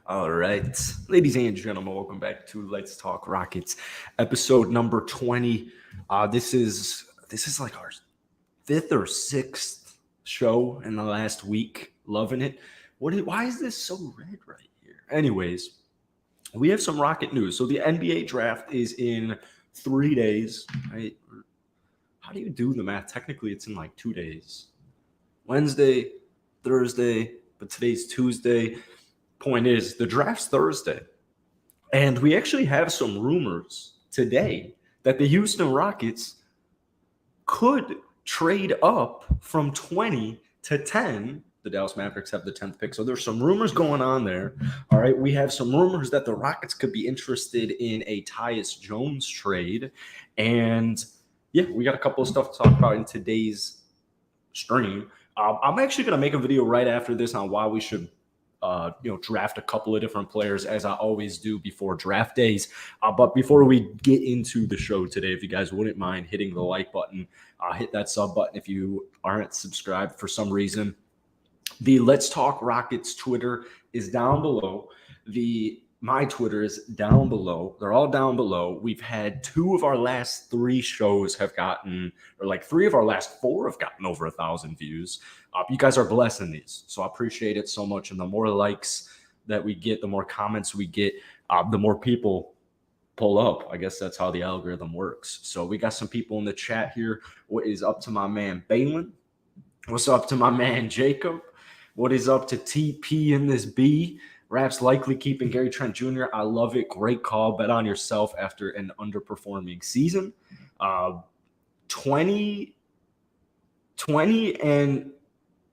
All right, ladies and gentlemen, welcome back to Let's Talk Rockets, episode number 20. This is like our fifth or sixth show in the last week. Loving it. Why is this so red right here? Anyways, we have some Rocket news. So the NBA draft is in 3 days. Right? How do you do the math? Technically, it's in like 2 days. Wednesday, Thursday, but today's Tuesday. Point is, the draft's Thursday. And we actually have some rumors today that the Houston Rockets could trade up from 20 to 10. The Dallas Mavericks have the 10th pick. So there's some rumors going on there. All right. We have some rumors that the Rockets could be interested in a Tyus Jones trade. And yeah, we got a couple of stuff to talk about in today's stream. I'm actually going to make a video right after this on why we should draft a couple of different players, as I always do before draft days. But before we get into the show today, if you guys wouldn't mind hitting the like button, hit that sub button if you aren't subscribed for some reason. The Let's Talk Rockets Twitter is down below. My Twitter is down below. They're all down below. We've had 2 of our last 3 shows have gotten, or like 3 of our last 4 have gotten over 1,000 views. You guys are blessing these, so I appreciate it so much. And the more likes that we get, the more comments we get, the more people pull up. I guess that's how the algorithm works. So we got some people in the chat here. What is up to my man Balin? What's up to my man Jacob? What is up to TP in this B? Raps likely keeping Gary Trent Jr. I love it. Great call. Bet on yourself after an underperforming season. 20 and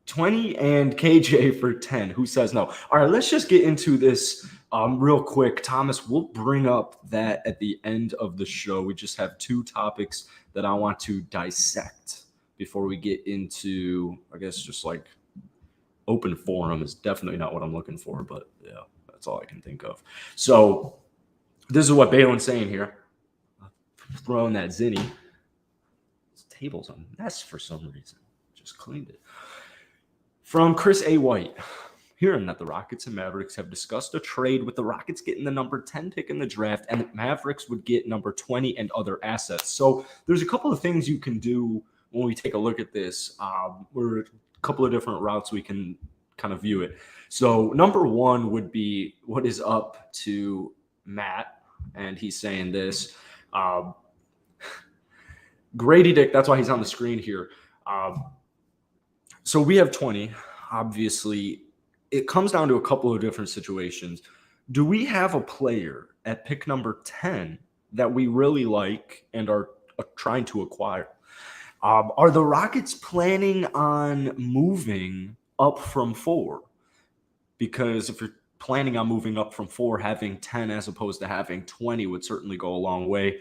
KJ for 10. Who says no? All right, let's just get into this real quick. Thomas, we'll bring up that at the end of the show. We just have 2 topics that I want to dissect before we get into, I guess, just like open forum is definitely not what I'm looking for, but yeah, that's all I can think of. So this is what Balin's saying here. Throwing that Zinni. This table's a mess for some reason. Just cleaned it. From Chris A. White. Hearing that the Rockets and Mavericks have discussed a trade with the Rockets getting the number 10 pick in the draft and the Mavericks would get number 20 and other assets. So there's a couple of things you can do when we take a look at this. We're couple of different routes we can kind of view it. So number 1 would be what is up to Matt, and he's saying this. Gradey Dick, that's why he's on the screen here. So we have 20. Obviously, it comes down to a couple of different situations. Do we have a player at pick number 10 that we really like and are trying to acquire? Are the Rockets planning on moving up from 4? Because if you're planning on moving up from 4, having 10 as opposed to having 20 would certainly go a long way.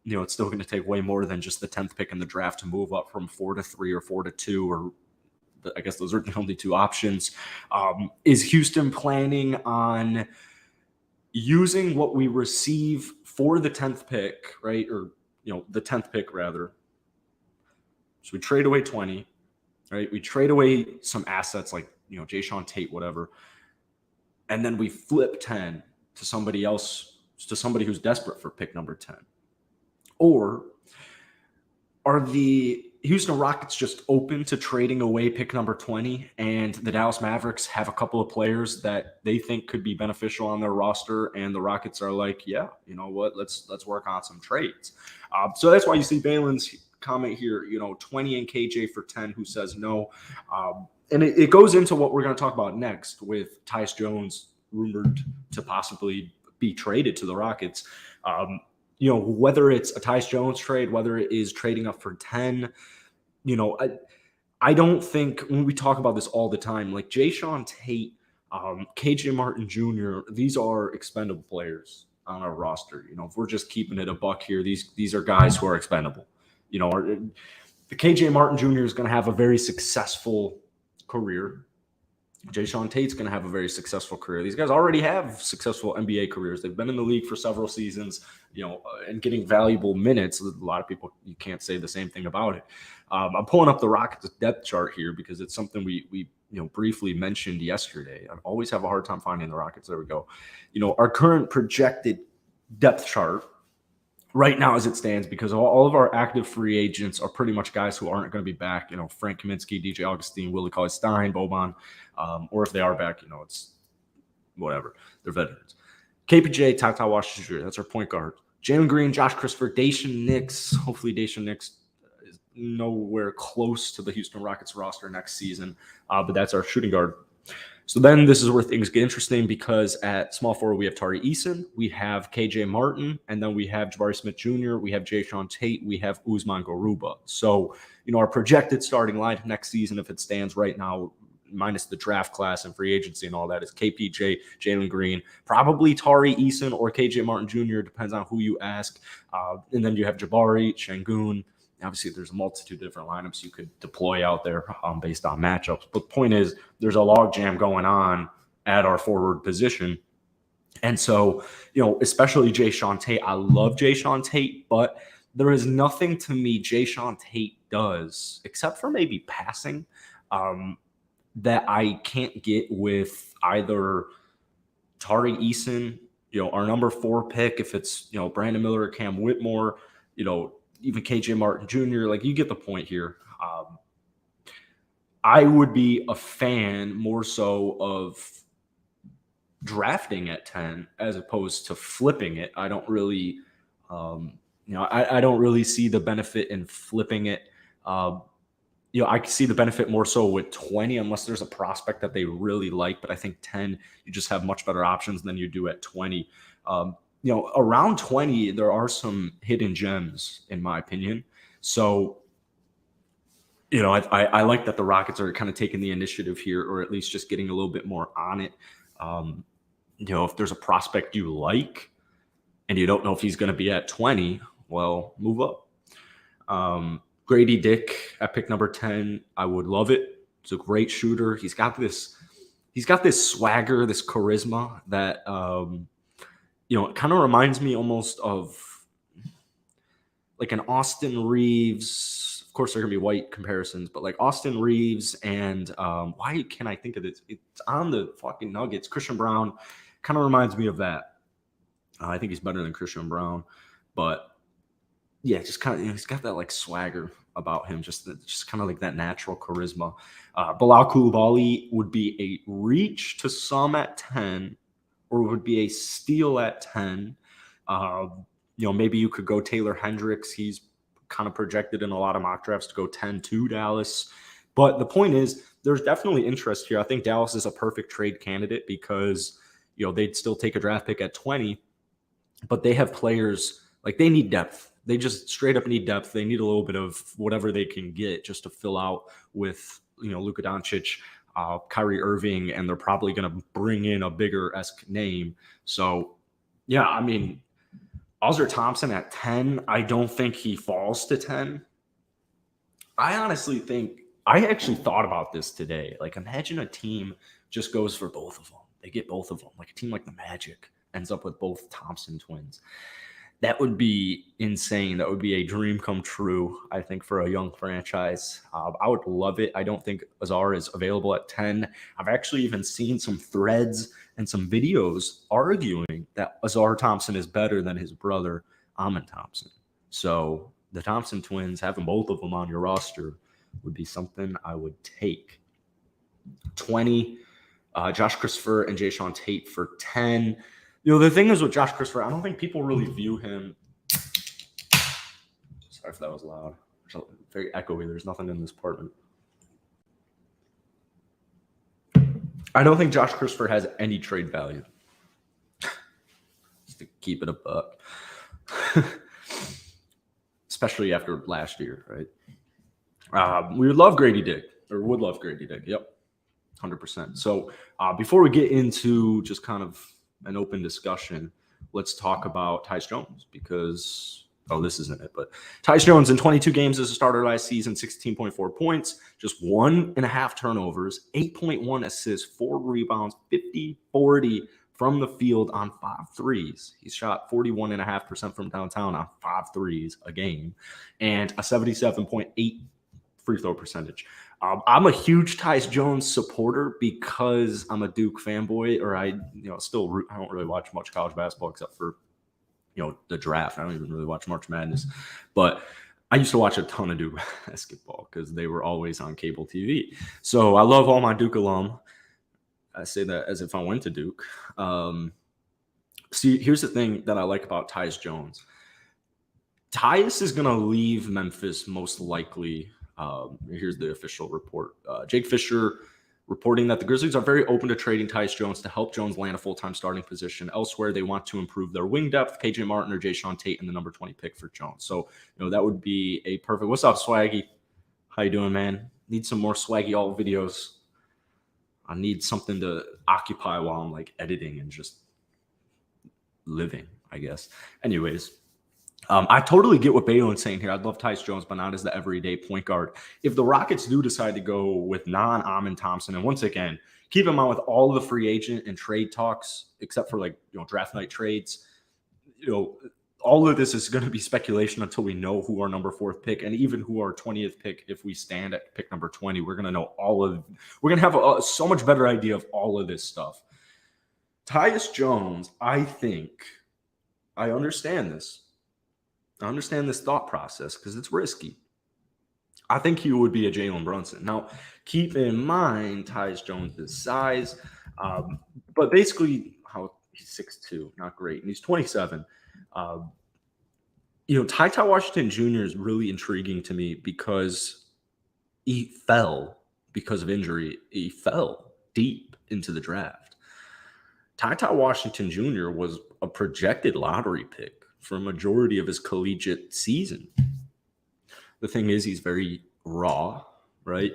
It's still going to take way more than just the 10th pick in the draft to move up from 4 to 3 or 4 to 2, or I guess those are the only 2 options. Is Houston planning on using what we receive for the 10th pick, right? Or, the 10th pick rather. So we trade away 20, right? We trade away some assets like, Jayshawn Tate, whatever. And then we flip 10 to somebody else, to somebody who's desperate for pick number 10. Or are the Houston Rockets just open to trading away pick number 20 and the Dallas Mavericks have a couple of players that they think could be beneficial on their roster and the Rockets are like, yeah, you know what, let's work on some trades. So that's why you see Balin's comment here, 20 and KJ for 10, who says no. And it goes into what we're going to talk about next with Tyus Jones rumored to possibly be traded to the Rockets. Whether it's a Tyus Jones trade, whether it is trading up for 10, I don't think, when we talk about this all the time, like Jayshawn Tate, KJ Martin Jr., these are expendable players on our roster. If we're just keeping it a buck here, these are guys who are expendable. The KJ Martin Jr. is going to have a very successful career. Jayshawn Tate's going to have a very successful career. These guys already have successful NBA careers. They've been in the league for several seasons, and getting valuable minutes. A lot of people, you can't say the same thing about it. I'm pulling up the Rockets depth chart here because it's something we briefly mentioned yesterday. I always have a hard time finding the Rockets. There we go. Our current projected depth chart right now as it stands, because all of our active free agents are pretty much guys who aren't going to be back. Frank Kaminsky, DJ Augustine, Willie Cauley-Stein, Boban, or if they are back, it's whatever. They're veterans. KPJ, Tata Washington, that's our point guard. Jalen Green, Josh Christopher, Dacian Nix. Hopefully Dacian Nix is nowhere close to the Houston Rockets roster next season, but that's our shooting guard. So then this is where things get interesting, because at small forward we have Tari Eason, we have KJ Martin, and then we have Jabari Smith Jr., we have Jayshawn Tate, we have Usman Garuba. So, our projected starting lineup next season, if it stands right now, minus the draft class and free agency and all that, is KPJ, Jalen Green, probably Tari Eason or KJ Martin Jr., depends on who you ask. And then you have Jabari, Şengün. Obviously, there's a multitude of different lineups you could deploy out there based on matchups. But the point is, there's a logjam going on at our forward position. And so, especially Jayshawn Tate. I love Jayshawn Tate, but there is nothing to me Jayshawn Tate does, except for maybe passing, that I can't get with either Tari Eason, our number 4 pick, if it's, Brandon Miller or Cam Whitmore, even KJ Martin Jr., like, you get the point here. I would be a fan more so of drafting at 10 as opposed to flipping it. I don't really, I don't really see the benefit in flipping it. I can see the benefit more so with 20, unless there's a prospect that they really like. But I think 10, you just have much better options than you do at 20. Around 20, there are some hidden gems, in my opinion. So, I like that the Rockets are kind of taking the initiative here, or at least just getting a little bit more on it. If there's a prospect you like and you don't know if he's going to be at 20, well, move up. Gradey Dick at pick number 10, I would love it. He's a great shooter. He's got this swagger, this charisma that it kind of reminds me almost of like an Austin Reeves. Of course, there are going to be white comparisons, but like Austin Reeves and why can I think of this? It's on the fucking Nuggets. Christian Brown kind of reminds me of that. I think he's better than Christian Brown, but yeah, just kind of, he's got that like swagger about him, just kind of like that natural charisma. Bilal Coulibaly would be a reach to some at 10, or would be a steal at 10. Maybe you could go Taylor Hendricks. He's kind of projected in a lot of mock drafts to go 10 to Dallas. But the point is, there's definitely interest here. I think Dallas is a perfect trade candidate because, they'd still take a draft pick at 20, but they have players, like, they need depth. They just straight up need depth. They need a little bit of whatever they can get just to fill out with, Luka Doncic, Kyrie Irving, and they're probably going to bring in a bigger-esque name. So, yeah, I mean, Ausar Thompson at 10, I don't think he falls to 10. I honestly think, I actually thought about this today. Like, imagine a team just goes for both of them. They get both of them. Like a team like the Magic ends up with both Thompson twins. That would be insane. That would be a dream come true, I think, for a young franchise. I would love it. I don't think Azar is available at 10. I've actually even seen some threads and some videos arguing that Azar Thompson is better than his brother, Amin Thompson. So the Thompson twins, having both of them on your roster would be something I would take. 20, Josh Christopher and Jayshawn Tate for 10. The thing is with Josh Christopher, I don't think people really view him. Sorry if that was loud. It's very echoey. There's nothing in this apartment. I don't think Josh Christopher has any trade value. Just to keep it a buck. Especially after last year, right? We would love Gradey Dick. Yep. 100%. So before we get into just kind of an open discussion, let's talk about Tyus Jones because, this isn't it, but Tyus Jones in 22 games as a starter last season, 16.4 points, just 1.5 turnovers, 8.1 assists, 4 rebounds, 50-40 from the field on 5 threes. He's shot 41.5% from downtown on 5 threes a game and a 77.8 free throw percentage. I'm a huge Tyus Jones supporter because I'm a Duke fanboy, or I don't really watch much college basketball except for the draft. I don't even really watch March Madness, but I used to watch a ton of Duke basketball because they were always on cable TV. So I love all my Duke alum. I say that as if I went to Duke. See, here's the thing that I like about Tyus Jones. Tyus is going to leave Memphis most likely. Here's the official report. Jake Fisher reporting that the Grizzlies are very open to trading Tyus Jones to help Jones land a full-time starting position. Elsewhere, they want to improve their wing depth, KJ Martin or Jayshawn Tate in the number 20 pick for Jones. So, that would be a perfect. What's up, Swaggy? How you doing, man? Need some more Swaggy all videos. I need something to occupy while I'm like editing and just living, I guess. Anyways, I totally get what Balin's saying here. I'd love Tyus Jones, but not as the everyday point guard. If the Rockets do decide to go with non-Amin Thompson, and once again, keep in mind with all of the free agent and trade talks, except for draft night trades, all of this is going to be speculation until we know who our number 4th pick and even who our 20th pick. If we stand at pick number 20, we're going to know we're going to have so much better idea of all of this stuff. Tyus Jones, I think, I understand this. I understand this thought process because it's risky. I think he would be a Jalen Brunson. Now, keep in mind Tyus Jones' size, but basically how he's 6'2", not great, and he's 27. Ty Washington Jr. is really intriguing to me because he fell because of injury. He fell deep into the draft. Ty Washington Jr. was a projected lottery pick for a majority of his collegiate season. The thing is, he's very raw, right?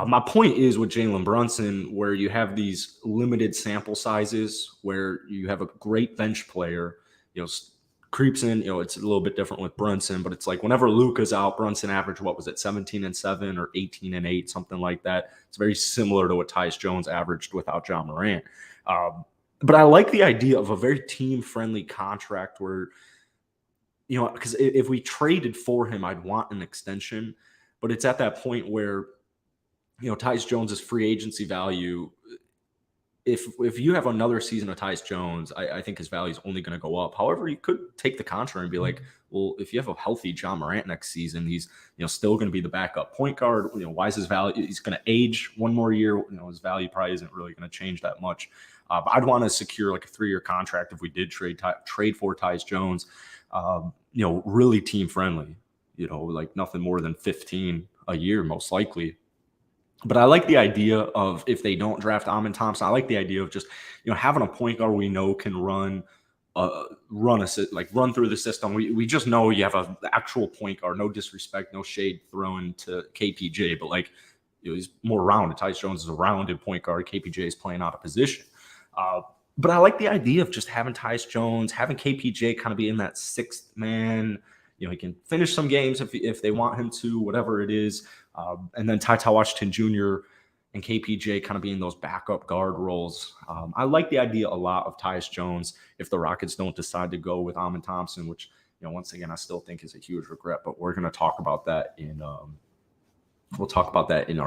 My point is with Jalen Brunson, where you have these limited sample sizes, where you have a great bench player, creeps in. It's a little bit different with Brunson, but it's like whenever Luka's out, Brunson averaged, 17-7 or 18-8, something like that. It's very similar to what Tyus Jones averaged without John Morant. But I like the idea of a very team-friendly contract where, because if we traded for him, I'd want an extension. But it's at that point where, Tyus Jones's free agency value, if you have another season of Tyus Jones, I think his value is only going to go up. However, you could take the contrary and be like, well, if you have a healthy John Morant next season, he's still going to be the backup point guard. Why is his value? He's going to age one more year. His value probably isn't really going to change that much. But I'd want to secure like a 3-year contract if we did trade for Tyus Jones. Really team friendly. Like nothing more than 15 a year, most likely. But I like the idea of, if they don't draft Amin Thompson, I like the idea of just, having a point guard we know can run through the system. We just know you have an actual point guard. No disrespect, no shade thrown to KPJ, but he's more rounded. Tyus Jones is a rounded point guard. KPJ is playing out of position. But I like the idea of just having Tyus Jones, having KPJ kind of be in that 6th man. He can finish some games if they want him to, whatever it is. And then Ty Washington Jr. and KPJ kind of being those backup guard roles. I like the idea a lot of Tyus Jones if the Rockets don't decide to go with Amin Thompson, which, once again, I still think is a huge regret. But we're going to talk about that in our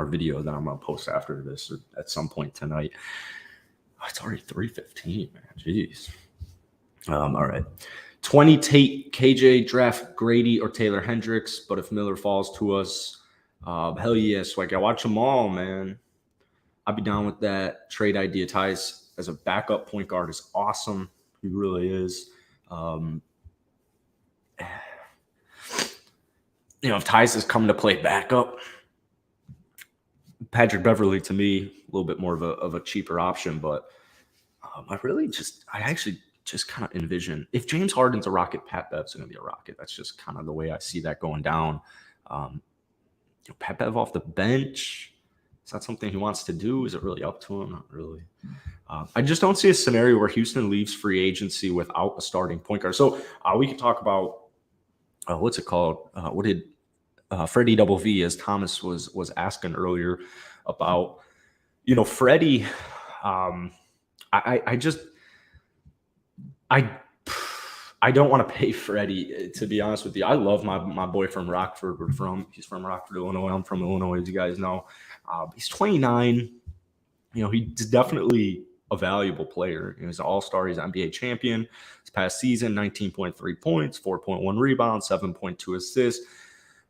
video that I'm going to post after this or at some point tonight. It's already 3:15, man. Jeez. All right. 20 Tate, KJ, draft Gradey or Taylor Hendricks. But if Miller falls to us, hell yes. I watch them all, man. I'd be down with that trade idea. Tyus as a backup point guard is awesome. He really is. If Tyus is coming to play backup, Patrick Beverley, to me, a little bit more of a cheaper option, but I actually just kind of envision, if James Harden's a Rocket, Pat Bev's going to be a Rocket. That's just kind of the way I see that going down. Pat Bev off the bench, is that something he wants to do? Is it really up to him? Not really. I just don't see a scenario where Houston leaves free agency without a starting point guard. So we can talk about, what's it called? What did Freddie Double V, as Thomas was asking earlier about, Freddie. I don't want to pay Freddie, to be honest with you. I love my boy from Rockford. He's from Rockford, Illinois. I'm from Illinois, as you guys know. He's 29. He's definitely a valuable player. He's an all-star. He's an NBA champion. This past season, 19.3 points, 4.1 rebounds, 7.2 assists.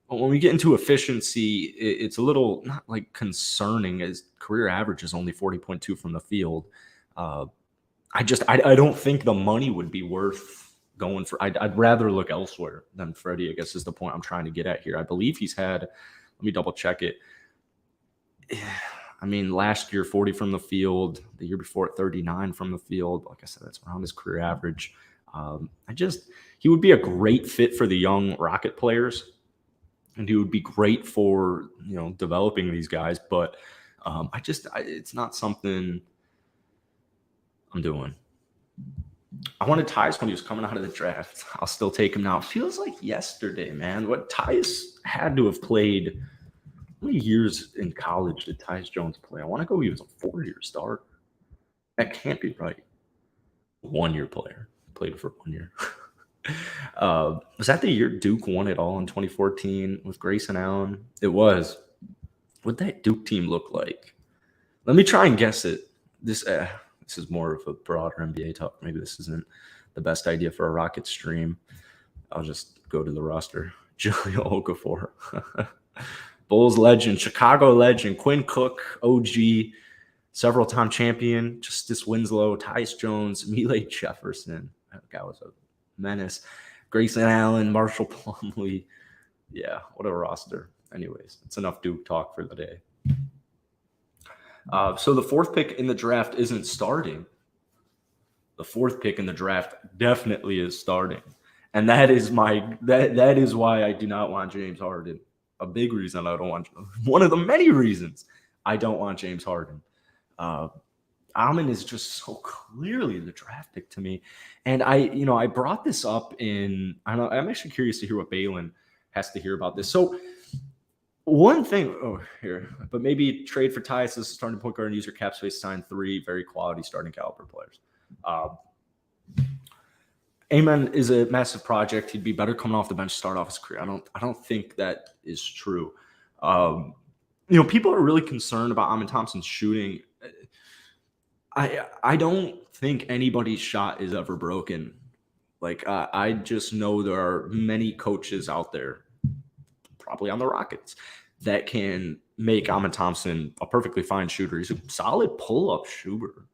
But when we get into efficiency, it's a little not like concerning. His career average is only 40.2 from the field. I don't think the money would be worth going for. I'd rather look elsewhere than Freddie, I guess, is the point I'm trying to get at here. I believe he's had, let me double check it. I mean, last year, 40 from the field. The year before, 39 from the field. Like I said, that's around his career average. He would be a great fit for the young Rocket players, and he would be great for, developing these guys. But it's not something I'm doing. I wanted Tyus when he was coming out of the draft. I'll still take him now. It feels like yesterday, man. What Tyus had to have played. How many years in college did Tyus Jones play? I want to go he was a 4-year starter. That can't be right. 1-year player. Played for 1 year. Was that the year Duke won it all in 2014 with Grayson Allen? It was. What did that Duke team look like? Let me try and guess it. This is more of a broader NBA talk. Maybe this isn't the best idea for a Rocket stream. I'll just go to the roster. Julio Okafor. Bulls legend, Chicago legend, Quinn Cook, OG, several-time champion, Justice Winslow, Tyus Jones, Mile Jefferson. That guy was a menace. Grayson Allen, Marshall Plumlee. Yeah, what a roster. Anyways, it's enough Duke talk for the day. So the 4th pick in the draft isn't starting. The 4th pick in the draft definitely is starting. And that is that is why I do not want James Harden. A big reason I don't want – one of the many reasons I don't want James Harden. Amon is just so clearly the draft pick to me. And I brought this up I'm actually curious to hear what Balin has to hear about this. So one thing – but maybe trade for Tyus as a starting point guard and use your cap space, sign 3 very quality starting caliber players. Amen is a massive project. He'd be better coming off the bench, start off his career. I don't think that is true. People are really concerned about Amen Thompson's shooting. I don't think anybody's shot is ever broken. Like I just know there are many coaches out there, probably on the Rockets, that can make Amen Thompson a perfectly fine shooter. He's a solid pull-up shooter.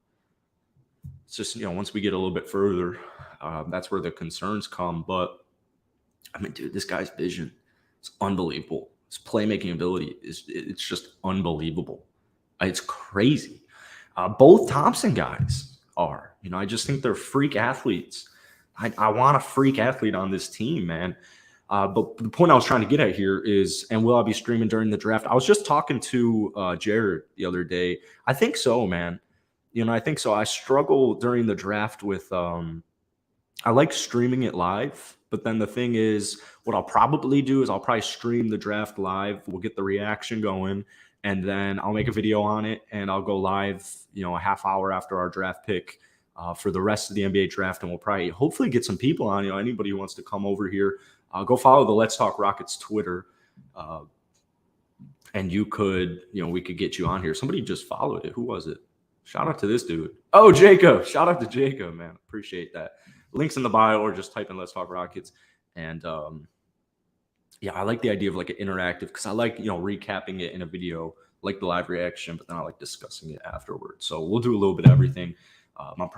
It's just, once we get a little bit further, that's where the concerns come. But, I mean, dude, this guy's vision is unbelievable. His playmaking ability it's just unbelievable. It's crazy. Both Thompson guys are. I just think they're freak athletes. I want a freak athlete on this team, man. But the point I was trying to get at here is, and will I be streaming during the draft? I was just talking to Jared the other day. I think so, man. I think so. I struggle during the draft with I like streaming it live, but then the thing is, what I'll probably do is I'll probably stream the draft live. We'll get the reaction going, and then I'll make a video on it, and I'll go live, a half hour after our draft pick for the rest of the NBA draft, and we'll probably hopefully get some people on. Anybody who wants to come over here, go follow the Let's Talk Rockets Twitter, and you could, we could get you on here. Somebody just followed it. Who was it? Shout out to this dude. Oh, Jacob. Shout out to Jacob, man. Appreciate that. Links in the bio, or just type in Let's Talk Rockets. And I like the idea of like an interactive, because I like, recapping it in a video, like the live reaction, but then I like discussing it afterwards. So we'll do a little bit of everything. I'm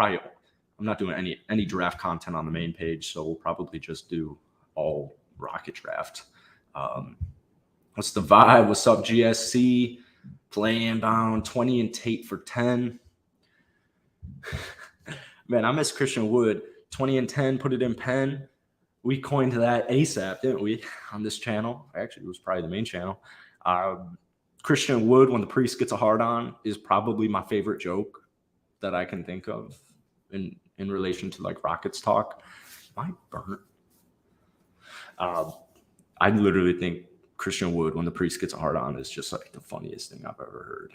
not doing any draft content on the main page, so we'll probably just do all Rocket draft. What's the vibe? What's up, GSC? Play inbound, 20 and Tate for 10. Man, I miss Christian Wood. 20 and 10, put it in pen. We coined that ASAP, didn't we, on this channel? Actually, it was probably the main channel. Christian Wood, when the priest gets a hard on, is probably my favorite joke that I can think of in relation to like Rockets talk. Am I burnt? I literally think Christian Wood, when the priest gets a hard on, is just like the funniest thing I've ever heard.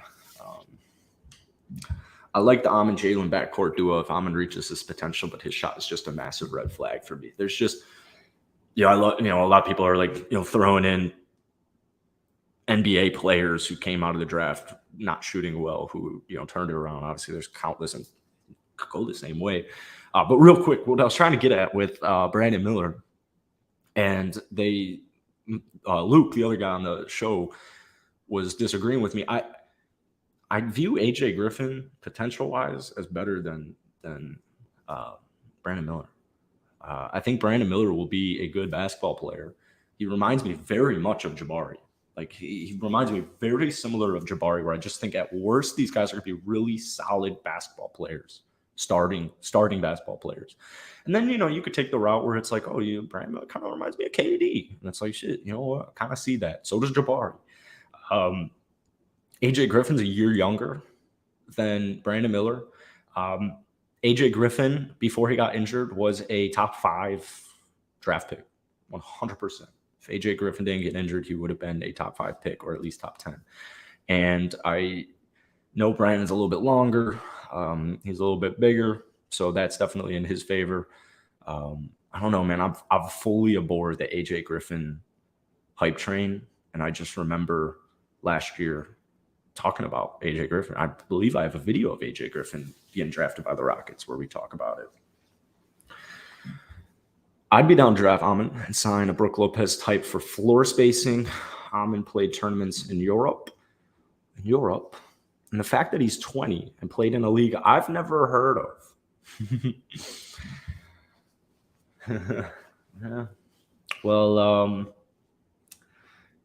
I like the Amon Jalen backcourt duo if Amon reaches his potential, but his shot is just a massive red flag for me. There's just, I love, a lot of people are like, throwing in NBA players who came out of the draft not shooting well, who, turned it around. Obviously, there's countless and could go the same way. But real quick, what I was trying to get at with Brandon Miller and Luke, the other guy on the show, was disagreeing with me. I view AJ Griffin potential-wise as better than Brandon Miller. I think Brandon Miller will be a good basketball player. He reminds me very much of Jabari. Like he reminds me very similar of Jabari, where I just think at worst these guys are going to be really solid basketball players, starting basketball players. And then you could take the route where it's like, oh, Brandon Miller kind of reminds me of KD, and it's like shit. I kind of see that. So does Jabari. AJ Griffin's a year younger than Brandon Miller. AJ Griffin, before he got injured, was a top 5 draft pick, 100%. If AJ Griffin didn't get injured, he would have been a top 5 pick or at least top 10. And I know Brandon's a little bit longer. He's a little bit bigger, so that's definitely in his favor. I don't know, man. I'm fully aboard the AJ Griffin hype train, and I just remember last year talking about AJ Griffin. I believe I have a video of AJ Griffin getting drafted by the Rockets where we talk about it. I'd be down to draft Amon and sign a Brook Lopez type for floor spacing. Amon played tournaments in Europe. And the fact that he's 20 and played in a league I've never heard of. Yeah. Well,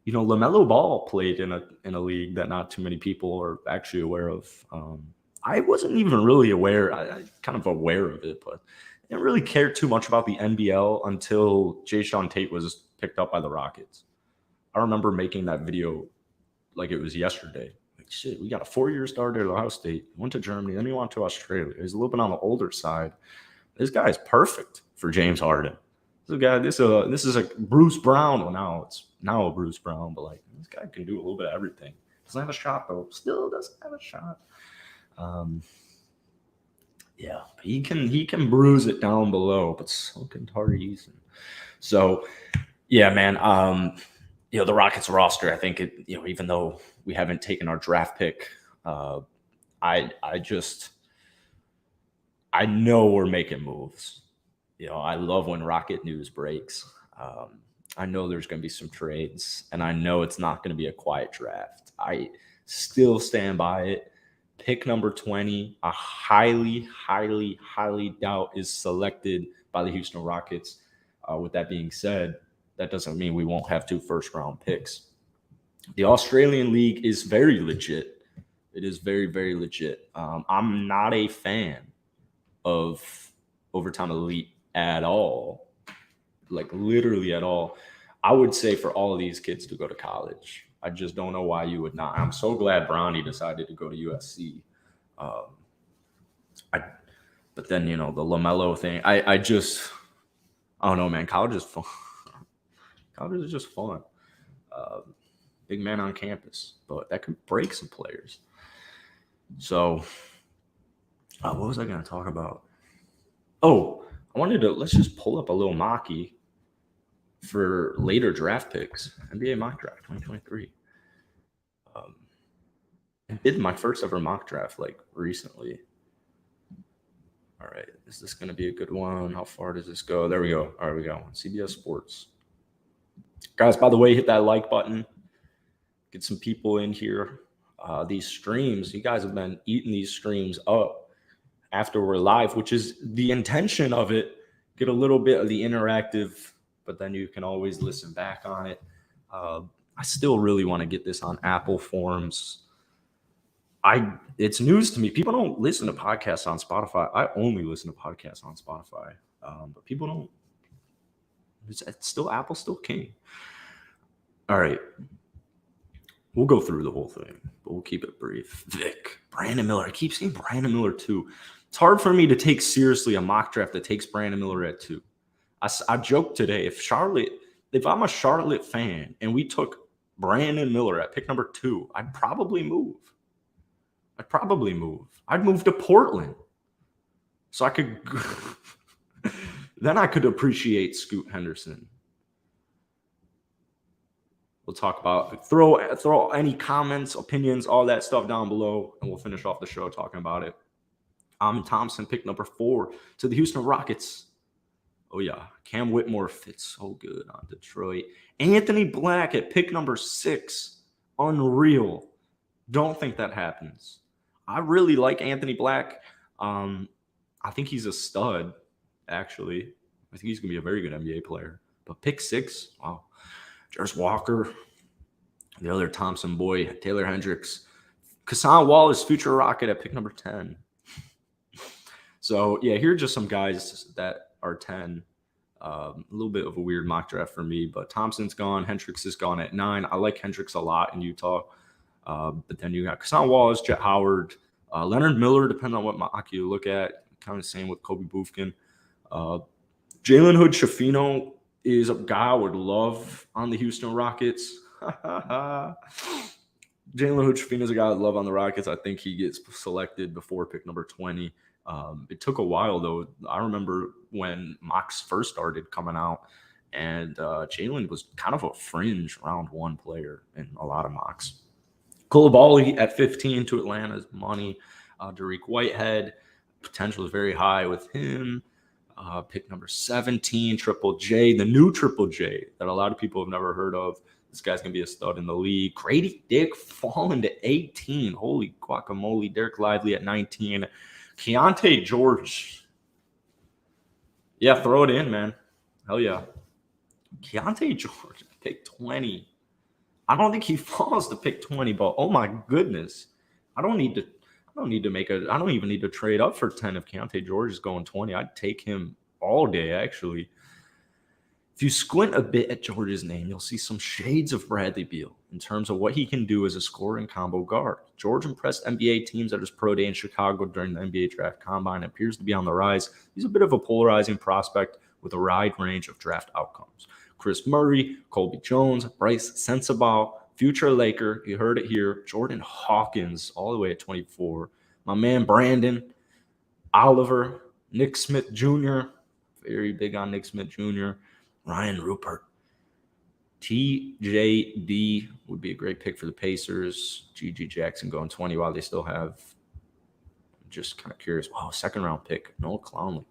LaMelo Ball played in a league that not too many people are actually aware of. I wasn't even really aware. I kind of aware of it, but I didn't really care too much about the NBL until Jayshawn Tate was picked up by the Rockets. I remember making that video like it was yesterday. Like, shit, we got a 4-year starter at Ohio State. Went to Germany, then he went to Australia. He's a little bit on the older side. This guy is perfect for James Harden. This is a Bruce Brown. Well, now a Bruce Brown, but like this guy can do a little bit of everything. Doesn't have a shot though. Still doesn't have a shot. Yeah, he can bruise it down below, but so can Tyus. So, yeah, man. The Rockets roster. I think it. Even though we haven't taken our draft pick, I know we're making moves. I love when Rocket news breaks. I know there's going to be some trades, and I know it's not going to be a quiet draft. I still stand by it. Pick number 20, I highly, highly, highly doubt is selected by the Houston Rockets. With that being said, that doesn't mean we won't have 2 first-round picks. The Australian League is very legit. It is very, very legit. I'm not a fan of Overtime Elite at all, like literally at all. I would say for all of these kids to go to college. I just don't know why you would not. I'm so glad Bronny decided to go to USC. But then, the LaMelo thing, I don't know, man. College is fun. College is just fun. Big man on campus, but that could break some players. So what was I going to talk about? Oh, let's just pull up a little mocky for later draft picks. NBA mock draft 2023. I did my first ever mock draft like recently. All right, is this going to be a good one? How far does this go? There we go. All right, we go. CBS Sports. Guys, by the way, hit that like button. Get some people in here. These streams, you guys have been eating these streams up after we're live, which is the intention of it. Get a little bit of the interactive, but then you can always listen back on it. I still really want to get this on Apple forms. It's news to me. People don't listen to podcasts on Spotify. I only listen to podcasts on Spotify, but people don't. It's still Apple's still king. All right, we'll go through the whole thing, but we'll keep it brief. Vic, Brandon Miller. I keep saying Brandon Miller too. It's hard for me to take seriously a mock draft that takes Brandon Miller at 2. I joked today, if I'm a Charlotte fan and we took Brandon Miller at pick number 2, I'd probably move. I'd probably move. I'd move to Portland. So I could then I could appreciate Scoot Henderson. We'll talk about throw any comments, opinions, all that stuff down below, and we'll finish off the show talking about it. Amin Thompson, pick number 4 to the Houston Rockets. Oh yeah, Cam Whitmore fits so good on Detroit. Anthony Black at pick number 6. Unreal. Don't think that happens. I really like Anthony Black. I think he's a stud, actually. I think he's going to be a very good NBA player. But pick 6, wow. Jarvis Walker, the other Thompson boy, Taylor Hendricks. Kassan Wallace, future Rocket at pick number 10. So, yeah, here are just some guys that are 10. A little bit of a weird mock draft for me, but Thompson's gone. Hendricks is gone at 9. I like Hendricks a lot in Utah. But then you got Kassan Wallace, Jet Howard, Leonard Miller, depending on what mock you look at. Kind of the same with Kobe Bufkin. Jalen Hood-Schifino is a guy I would love on the Houston Rockets. Jalen Hood-Schifino is a guy I would love on the Rockets. I think he gets selected before pick number 20. It took a while, though. I remember when mocks first started coming out, and Jalen was kind of a fringe round 1 player in a lot of mocks. Coulibaly at 15 to Atlanta's money. Dariq Whitehead, potential is very high with him. Pick number 17, Triple J, the new Triple J that a lot of people have never heard of. This guy's going to be a stud in the league. Gradey Dick falling to 18. Holy guacamole. Derek Lively at 19. Keontae George. Yeah, throw it in, man. Hell yeah. Keontae George, pick 20. I don't think he falls to pick 20, but oh my goodness. I don't even need to trade up for 10 if Keontae George is going 20. I'd take him all day, actually. If you squint a bit at George's name, you'll see some shades of Bradley Beal in terms of what he can do as a scoring combo guard. George impressed NBA teams at his pro day in Chicago during the NBA draft combine and appears to be on the rise. He's a bit of a polarizing prospect with a wide range of draft outcomes. Chris Murray, Colby Jones, Bryce Sensabaugh, future Laker, you heard it here, Jordan Hawkins all the way at 24. My man Brandon, Oliver, Nick Smith Jr., very big on Nick Smith Jr., Ryan Rupert. TJD would be a great pick for the Pacers. GG Jackson going 20 while they still have. I'm just kind of curious. Wow, second round pick. Noah Clowney.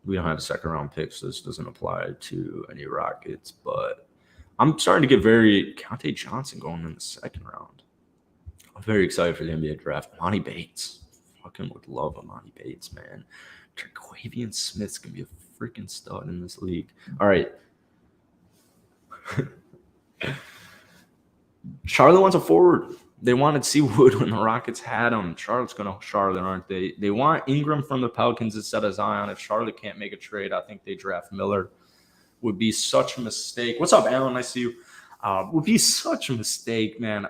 We don't have a second round pick, so this doesn't apply to any Rockets. But I'm starting to get Keontae Johnson going in the second round. I'm very excited for the NBA draft. Monty Bates. Fucking would love a Monty Bates, man. Terquavian Smith's going to be a freaking stud in this league. All right. Charlotte wants a forward. They wanted Seawood when the Rockets had him. Charlotte's going to Charlotte, aren't they? They want Ingram from the Pelicans instead of Zion. If Charlotte can't make a trade, I think they draft Miller. Would be such a mistake. What's up, Alan? I see you. Would be such a mistake, man.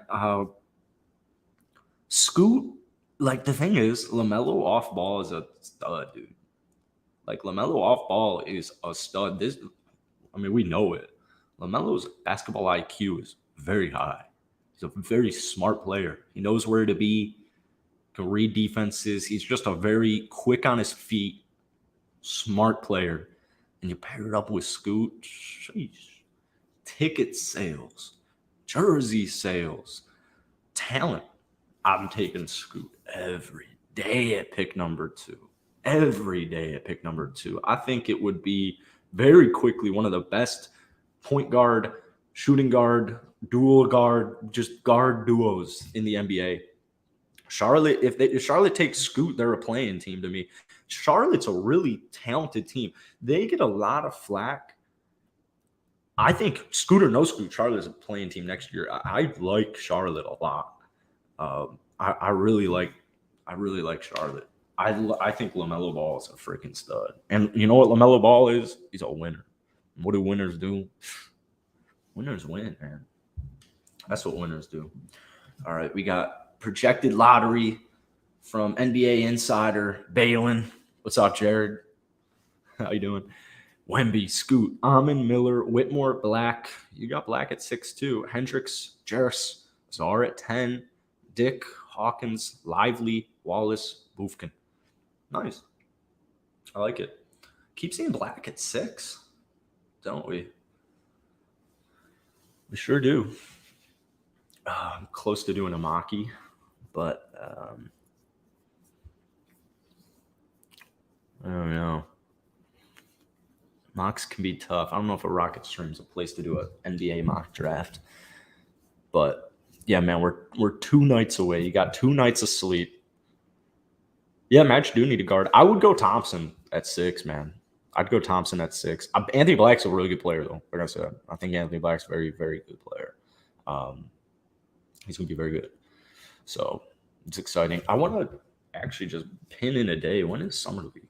Scoot, like the thing is, LaMelo off ball is a stud, dude. Like LaMelo off ball is a stud. We know it. LaMelo's basketball IQ is very high. He's a very smart player. He knows where to be, can read defenses. He's just a very quick on his feet, smart player. And you pair it up with Scoot, sheesh. Ticket sales, jersey sales, talent. I'm taking Scoot every day at pick number 2. Every day at pick number 2. I think it would be very quickly one of the best point guard, shooting guard, dual guard, just guard duos in the NBA. Charlotte, if Charlotte takes Scoot, they're a playing team to me. Charlotte's a really talented team. They get a lot of flack. I think Scoot or no Scoot, Charlotte's a playing team next year. I like Charlotte a lot. I really like Charlotte. I think LaMelo Ball is a freaking stud. And you know what LaMelo Ball is? He's a winner. What do winners do? Winners win, man. That's what winners do. All right, we got projected lottery from NBA Insider Balin. What's up, Jared? How you doing? Wemby, Scoot, Amon, Miller, Whitmore, Black. You got Black at 6'2". Hendricks, Jarris, Czar at 10. Dick, Hawkins, Lively, Wallace, Bufkin. Nice. I like it. Keep seeing Black at 6, don't we? We sure do. I'm close to doing a Maki, but I don't know. Mocks can be tough. I don't know if a Rocket Stream is a place to do an NBA mock draft. But yeah, man, we're 2 nights away. You got 2 nights of sleep. Yeah, Match do need a guard. I would go Thompson at 6, man. I'd go Thompson at 6. Anthony Black's a really good player, though. Like I said, I think Anthony Black's a very, very good player. He's going to be very good. So it's exciting. I want to actually just pin in a day. When is Summer League?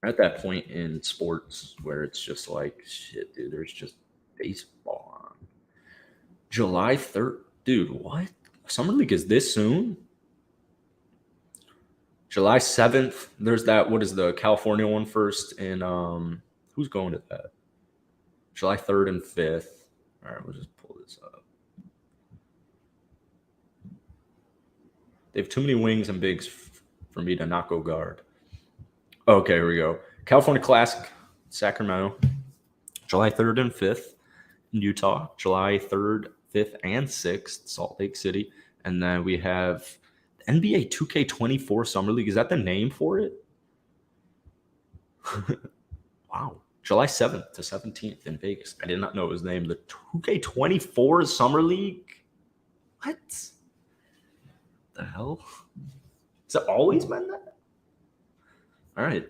At that point in sports where it's just like, shit, dude, there's just baseball on. July 3rd. Dude, what? Summer League is this soon? July 7th. There's that. What is the California one first? And who's going to that? July 3rd and 5th. All right, we'll just pull this up. They have too many wings and bigs for me to not go guard. Okay, here we go. California Classic, Sacramento, July 3rd and 5th in Utah, July 3rd, 5th, and 6th, Salt Lake City. And then we have NBA 2K24 Summer League. Is that the name for it? Wow. July 7th to 17th in Vegas. I did not know it was named the 2K24 Summer League. What the hell? Has it always been that? All right.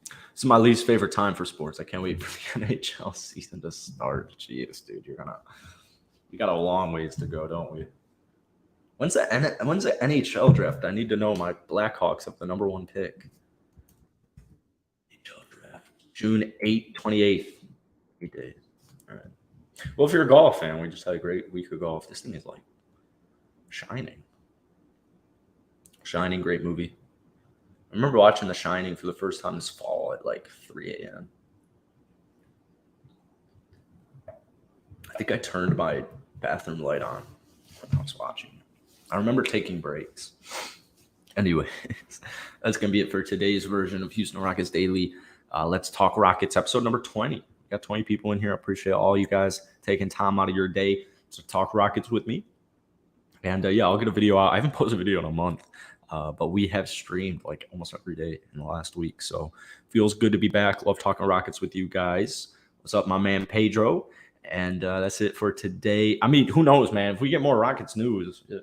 This is my least favorite time for sports. I can't wait for the NHL season to start. Jeez, dude, we got a long ways to go, don't we? When's the NHL draft? I need to know. My Blackhawks have the number 1 pick. NHL draft. June 8th, 28th. 8 days. All right. Well, if you're a golf fan, we just had a great week of golf. This thing is like Shining. Shining, great movie. I remember watching The Shining for the first time this fall at like 3 a.m. I think I turned my bathroom light on when I was watching. I remember taking breaks. Anyways, that's going to be it for today's version of Houston Rockets Daily. Let's Talk Rockets, episode number 20. We got 20 people in here. I appreciate all you guys taking time out of your day to talk Rockets with me. And yeah, I'll get a video out. I haven't posted a video in a month. But we have streamed like almost every day in the last week. So feels good to be back. Love talking Rockets with you guys. What's up, my man Pedro? And that's it for today. I mean, who knows, man? If we get more Rockets news, I'm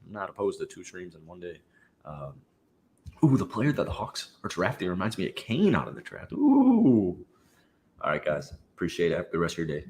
not opposed to 2 streams in one day. The player that the Hawks are drafting reminds me of Kane out of the draft. Ooh. All right, guys. Appreciate it. Have a good rest of your day.